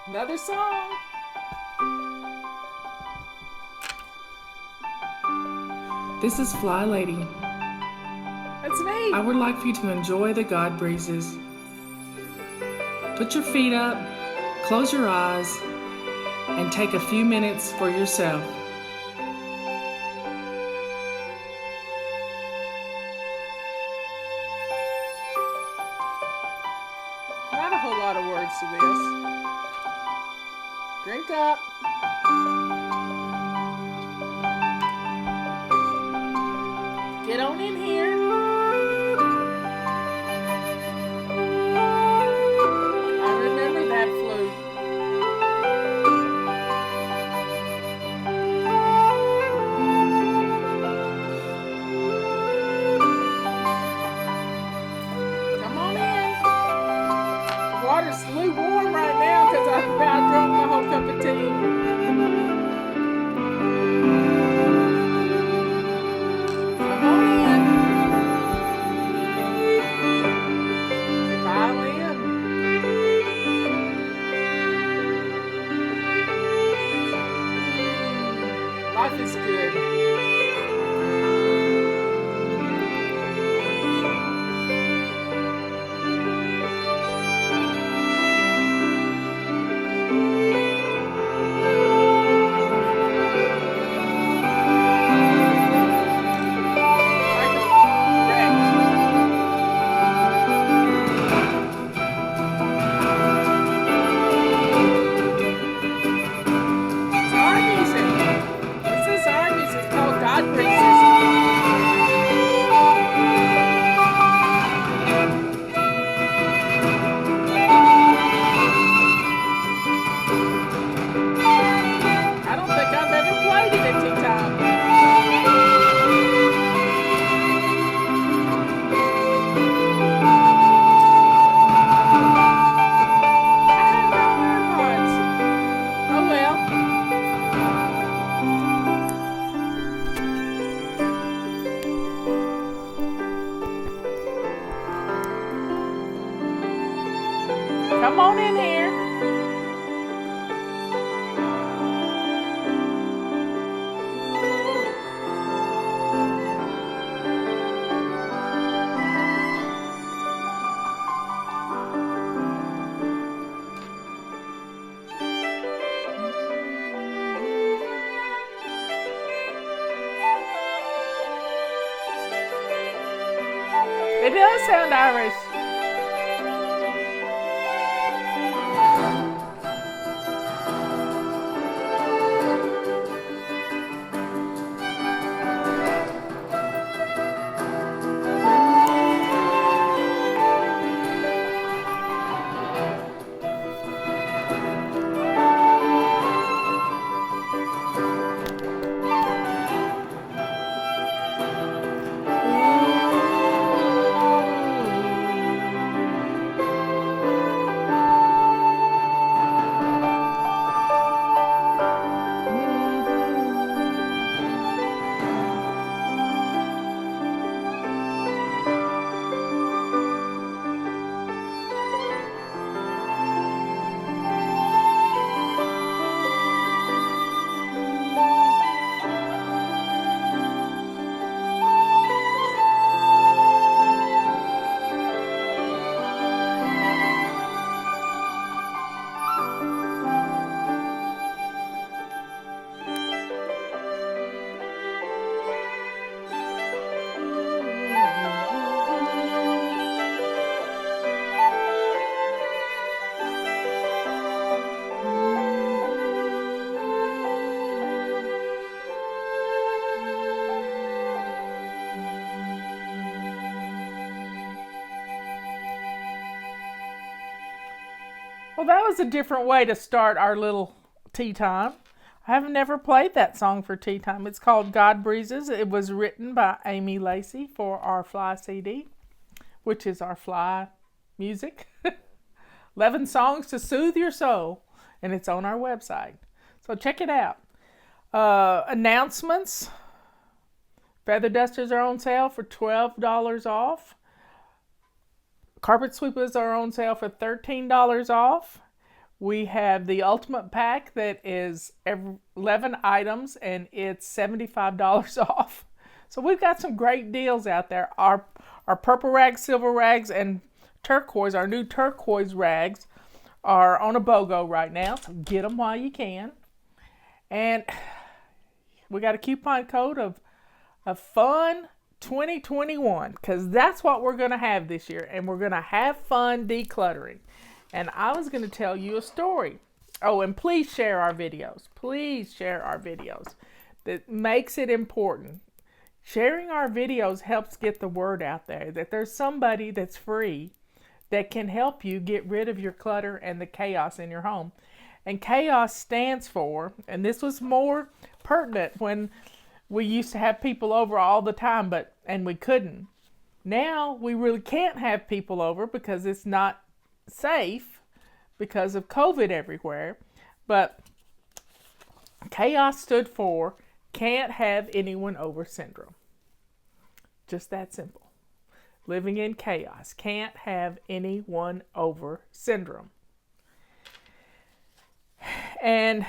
Another song. This is Fly Lady. That's me. I would like for you to enjoy the God breezes. Put your feet up, close your eyes, and take a few minutes for yourself. Not a whole lot of words to this. Drink up. Get on in here. I remember that flute. Come on in. The water's lukewarm right now because I drank my whole cup of tea. Come on in. Pile in. Life is good. Come on in here. It does sound Irish. Well, that was a different way to start our little tea time. I have never played that song for tea time. It's called God Breezes. It was written by Amy Lacey for our Fly CD, which is our Fly music. 11 songs to soothe your soul, and it's on our website. So check it out. Announcements. Feather dusters are on sale for $12 off. Carpet sweepers are on sale for $13 off. We have the Ultimate Pack that is 11 items and it's $75 off. So we've got some great deals out there. Our purple rags, silver rags, and turquoise, our new turquoise rags, are on a BOGO right now. So get them while you can. And we got a coupon code of fun 2021 because that's what we're going to have this year. And we're going to have fun decluttering. And I was going to tell you a story. Oh, and please share our videos. Please share our videos. That makes it important. Sharing our videos helps get the word out there that there's somebody that's free that can help you get rid of your clutter and the chaos in your home. And chaos stands for, and this was more pertinent when we used to have people over all the time, and we couldn't. Now we really can't have people over because it's not safe because of COVID everywhere. But chaos stood for can't have anyone over syndrome. Just that simple. Living in chaos. Can't have anyone over syndrome. And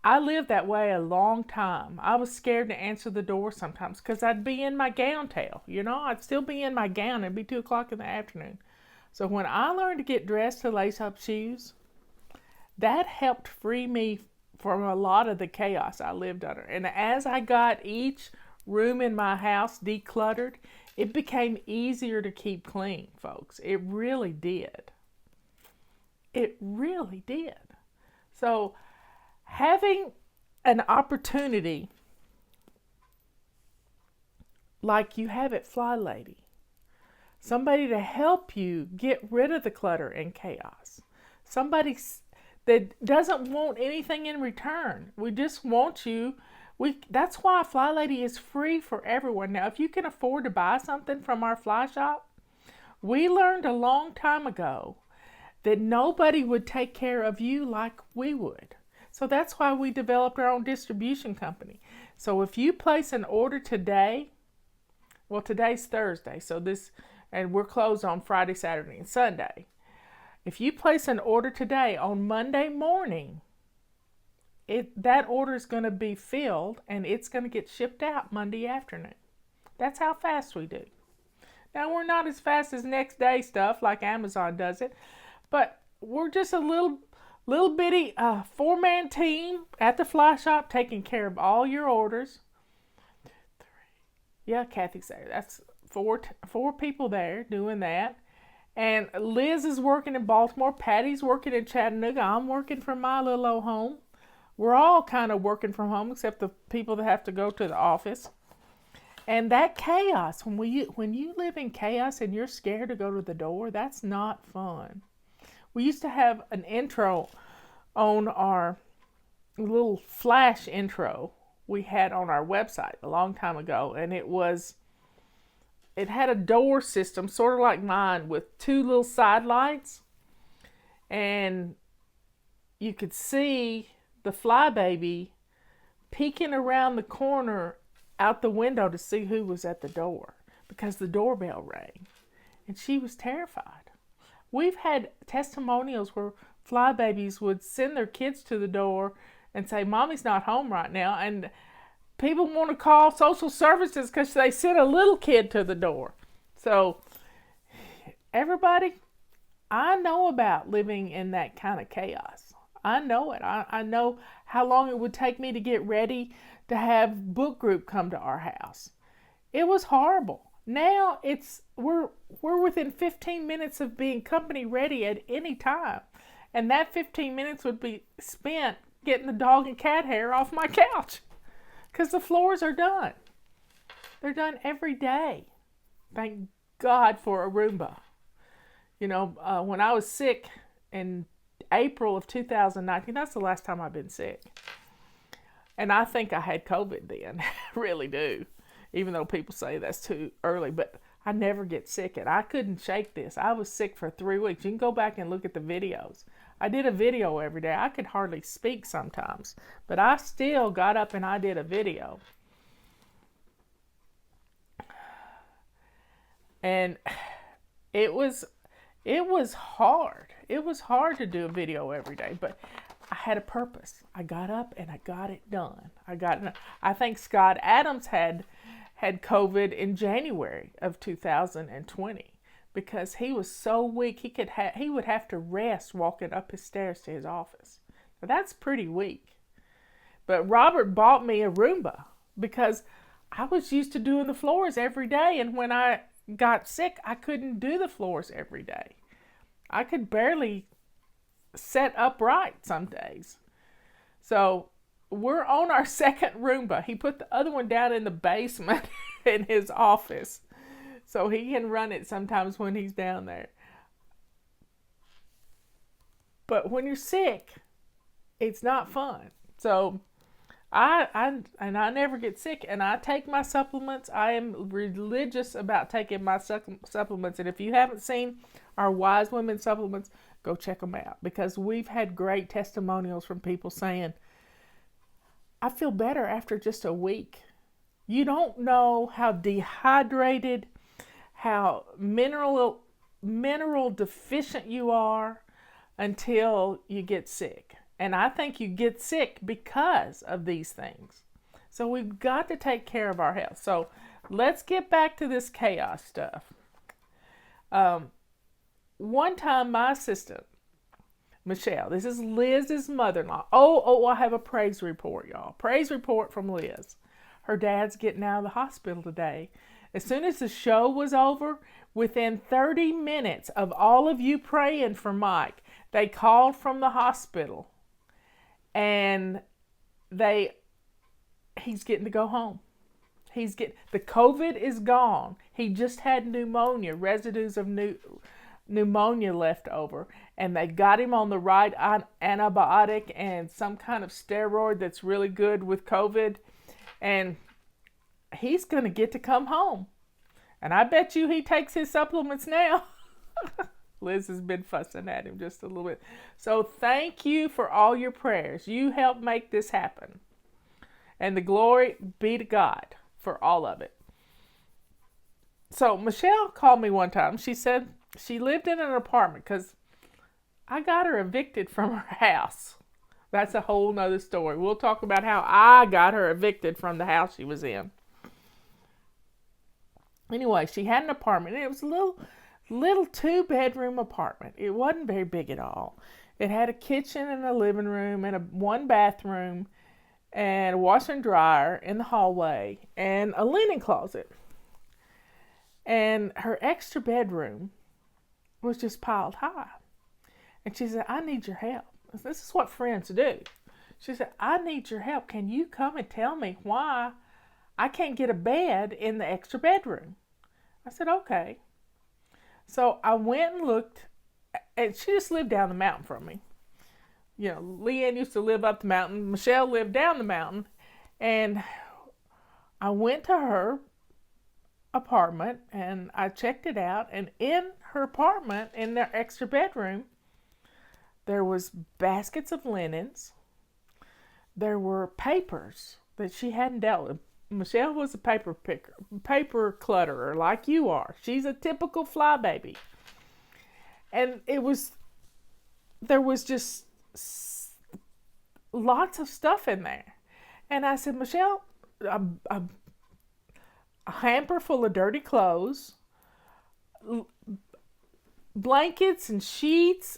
I lived that way a long time. I was scared to answer the door sometimes because I'd be in my gown tail. I'd still be in my gown. It'd be 2 o'clock in the afternoon. So when I learned to get dressed to lace up shoes, that helped free me from a lot of the chaos I lived under. And as I got each room in my house decluttered, it became easier to keep clean, folks. It really did. It really did. So having an opportunity like you have at Fly Lady, somebody to help you get rid of the clutter and chaos, somebody that doesn't want anything in return. We just want you. That's why Fly Lady is free for everyone. Now, if you can afford to buy something from our fly shop, we learned a long time ago that nobody would take care of you like we would. So that's why we developed our own distribution company. So if you place an order today, well, today's Thursday, and we're closed on Friday, Saturday, and Sunday. If you place an order today, on Monday morning, that order is going to be filled and it's going to get shipped out Monday afternoon. That's how fast we do. Now, we're not as fast as next day stuff like Amazon does it, but we're just a little bitty 4-man team at the fly shop taking care of all your orders. Yeah, Kathy's there. That's four people there doing that. And Liz is working in Baltimore. Patty's working in Chattanooga. I'm working from my little old home. We're all kind of working from home except the people that have to go to the office. And that chaos, when you live in chaos and you're scared to go to the door, that's not fun. We used to have an intro on our little flash intro we had on our website a long time ago, and it had a door system sort of like mine with 2 little side lights, and you could see the flybaby peeking around the corner out the window to see who was at the door because the doorbell rang, and she was terrified. We've had testimonials where flybabies would send their kids to the door and say, "Mommy's not home right now," and people want to call social services because they sent a little kid to the door. So, everybody, I know about living in that kind of chaos. I know it. I know how long it would take me to get ready to have book group come to our house. It was horrible. Now we're within 15 minutes of being company ready at any time. And that 15 minutes would be spent getting the dog and cat hair off my couch because the floors are done. They're done every day. Thank God for a Roomba. When I was sick in April of 2019, that's the last time I've been sick. And I think I had COVID then. I really do. Even though people say that's too early. But I never get sick. And I couldn't shake this. I was sick for 3 weeks. You can go back and look at the videos. I did a video every day. I could hardly speak sometimes. But I still got up and I did a video. And it was It was hard. It was hard to do a video every day, but I had a purpose. I got up and I got it done. I think Scott Adams had COVID in January of 2020 because he was so weak he would have to rest walking up his stairs to his office. Now, that's pretty weak. But Robert bought me a Roomba because I was used to doing the floors every day, and when I got sick, I couldn't do the floors every day. I could barely set upright some days. So we're on our second Roomba. He put the other one down in the basement in his office so he can run it sometimes when he's down there. But when you're sick, it's not fun. So I never get sick, and I take my supplements. I am religious about taking my supplements, and if you haven't seen our Wise Women supplements, go check them out, because we've had great testimonials from people saying, I feel better after just a week. You don't know how dehydrated, how mineral deficient you are until you get sick. And I think you get sick because of these things. So we've got to take care of our health. So let's get back to this chaos stuff. One time my assistant, Michelle, this is Liz's mother-in-law. Oh, I have a praise report, y'all. Praise report from Liz. Her dad's getting out of the hospital today. As soon as the show was over, within 30 minutes of all of you praying for Mike, they called from the hospital. And he's getting to go home. The COVID is gone. He just had pneumonia, residues of pneumonia left over. And they got him on the right antibiotic and some kind of steroid that's really good with COVID. And he's going to get to come home. And I bet you he takes his supplements now. Liz has been fussing at him just a little bit. So thank you for all your prayers. You helped make this happen. And the glory be to God for all of it. So Michelle called me one time. She said she lived in an apartment because I got her evicted from her house. That's a whole nother story. We'll talk about how I got her evicted from the house she was in. Anyway, she had an apartment, and it was a little 2-bedroom apartment. It wasn't very big at all. It had a kitchen and a living room and one bathroom and a washer and dryer in the hallway and a linen closet. And her extra bedroom was just piled high. And she said, I need your help. This is what friends do. She said, I need your help. Can you come and tell me why I can't get a bed in the extra bedroom? I said, okay. So I went and looked, and she just lived down the mountain from me. You know, Leanne used to live up the mountain. Michelle lived down the mountain. And I went to her apartment, and I checked it out. And in her apartment, in their extra bedroom, there was baskets of linens. There were papers that she hadn't dealt with. Michelle was a paper clutterer like you are. She's a typical flybaby. And there was just lots of stuff in there. And I said, Michelle, a hamper full of dirty clothes, blankets and sheets,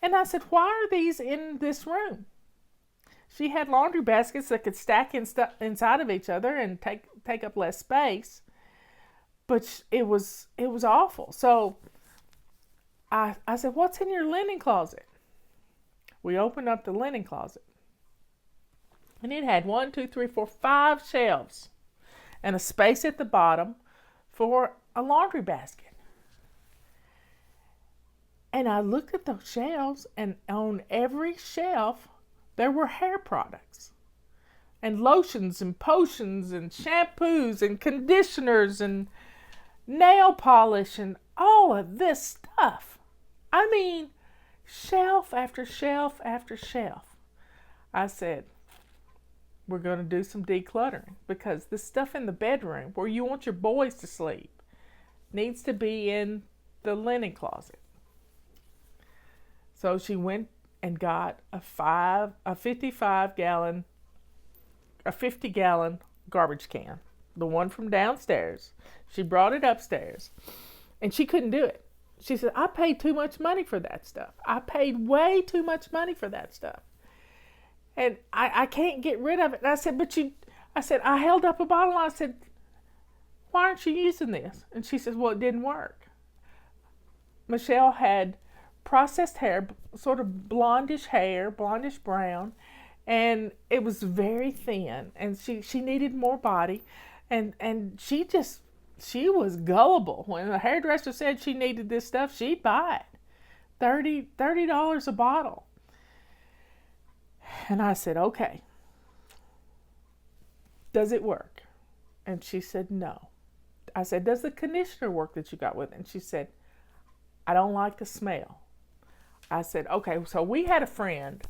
and I said, why are these in this room? She had laundry baskets that could stack inside of each other and take up less space, but it was awful. So I said, what's in your linen closet? We opened up the linen closet, and it had 5 shelves and a space at the bottom for a laundry basket. And I looked at those shelves, and on every shelf there were hair products and lotions and potions and shampoos and conditioners and nail polish and all of this stuff. I mean, shelf after shelf after shelf. I said, we're going to do some decluttering, because the stuff in the bedroom where you want your boys to sleep needs to be in the linen closet. So she went and got a 50-gallon garbage can, the one from downstairs. She brought it upstairs, and she couldn't do it. She said, I paid too much money for that stuff. I paid way too much money for that stuff. And I can't get rid of it. And I said, I held up a bottle and I said, why aren't you using this? And she says, well, it didn't work. Michelle had processed hair, sort of blondish hair, blondish brown, and it was very thin, and she needed more body, and she was gullible. When the hairdresser said she needed this stuff, she'd buy it. $30 a bottle. And I said, okay, does it work? And she said, no. I said, does the conditioner work that you got with it? And she said, I don't like the smell. I said, okay, so we had a friend,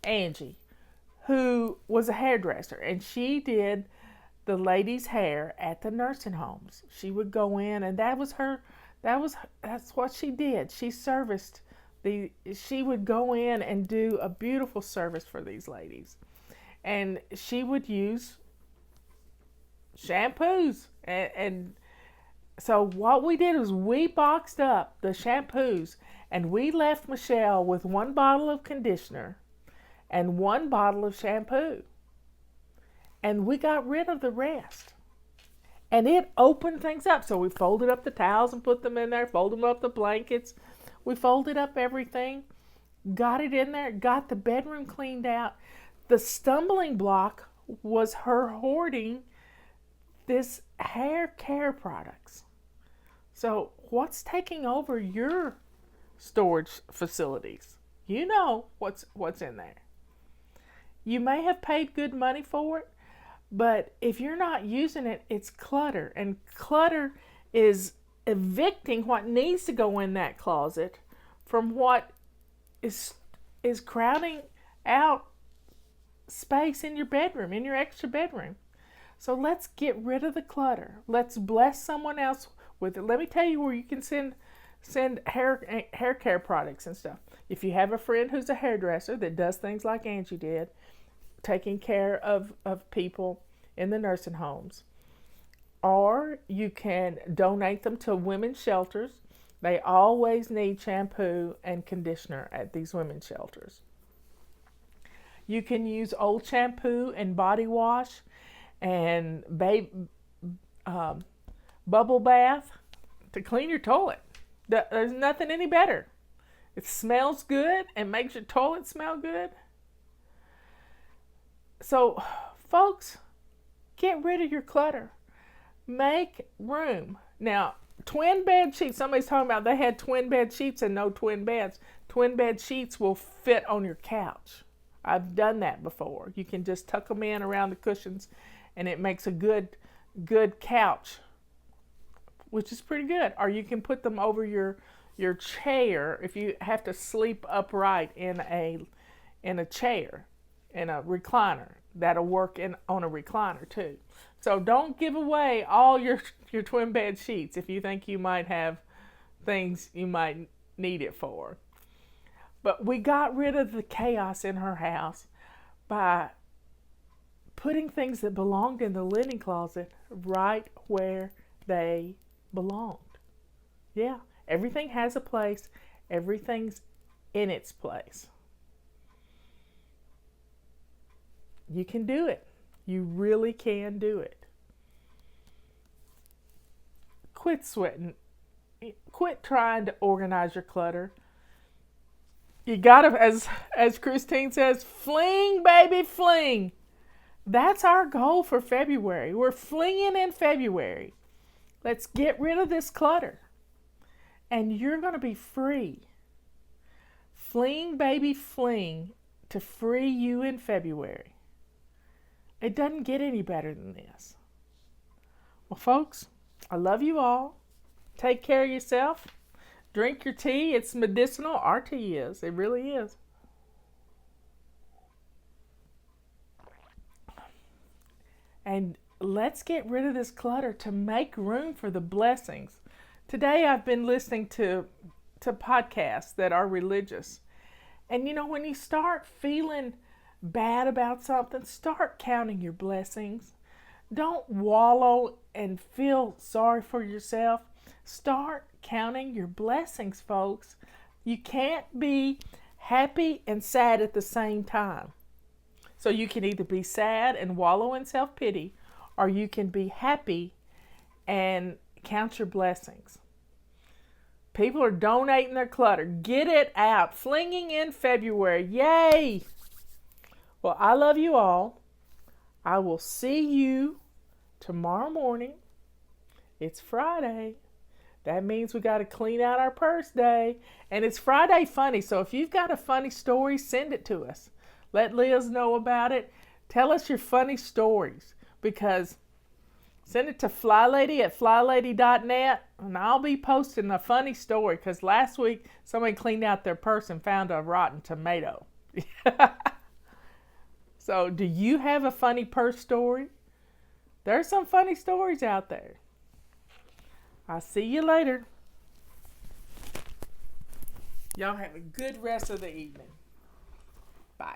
Angie, who was a hairdresser, and she did the ladies' hair at the nursing homes. She would go in, and that's what she did. She would go in and do a beautiful service for these ladies. And she would use shampoos, and so what we did was we boxed up the shampoos, and we left Michelle with 1 bottle of conditioner and 1 bottle of shampoo. And we got rid of the rest. And it opened things up. So we folded up the towels and put them in there, folded up the blankets. We folded up everything, got it in there, got the bedroom cleaned out. The stumbling block was her hoarding this hair care products. So what's taking over your storage facilities? You know what's in there. You may have paid good money for it, but if you're not using it, it's clutter. And clutter is evicting what needs to go in that closet from what is crowding out space in your bedroom, in your extra bedroom. So let's get rid of the clutter. Let's bless someone else with it. Let me tell you where you can send hair care products and stuff. If you have a friend who's a hairdresser that does things like Angie did, taking care of people in the nursing homes, or you can donate them to women's shelters. They always need shampoo and conditioner at these women's shelters. You can use old shampoo and body wash and bubble bath to clean your toilet. There's nothing any better. It smells good and makes your toilet smell good. So, folks, get rid of your clutter. Make room. Now, twin bed sheets. Somebody's talking about they had twin bed sheets and no twin beds. Twin bed sheets will fit on your couch. I've done that before. You can just tuck them in around the cushions, and it makes a good couch, which is pretty good. Or you can put them over your chair if you have to sleep upright in a chair, in a recliner. That'll work on a recliner too. So don't give away all your twin bed sheets if you think you might have things you might need it for. But we got rid of the chaos in her house by putting things that belonged in the linen closet right where they belonged. Yeah, everything has a place. Everything's in its place. You can do it. You really can do it. Quit sweating. Quit trying to organize your clutter. You gotta, as Christine says, fling, baby, fling. That's our goal for February. We're flinging in February. Let's get rid of this clutter. And you're going to be free. Fling, baby, fling to free you in February. It doesn't get any better than this. Well, folks, I love you all. Take care of yourself. Drink your tea. It's medicinal. Our tea is. It really is. And let's get rid of this clutter to make room for the blessings Today I've been listening to podcasts that are religious. And when you start feeling bad about something, start counting your blessings. Don't wallow and feel sorry for yourself. Start counting your blessings, folks. You can't be happy and sad at the same time. So you can either be sad and wallow in self-pity, or you can be happy and count your blessings. People are donating their clutter. Get it out. Flinging in February. Yay! Well, I love you all. I will see you tomorrow morning. It's Friday. That means we got to clean out our purse day. And it's Friday Funny, so if you've got a funny story, send it to us. Let Liz know about it. Tell us your funny stories, because send it to flylady@flylady.net, and I'll be posting a funny story, because last week somebody cleaned out their purse and found a rotten tomato. So do you have a funny purse story? There's some funny stories out there. I'll see you later. Y'all have a good rest of the evening. Bye.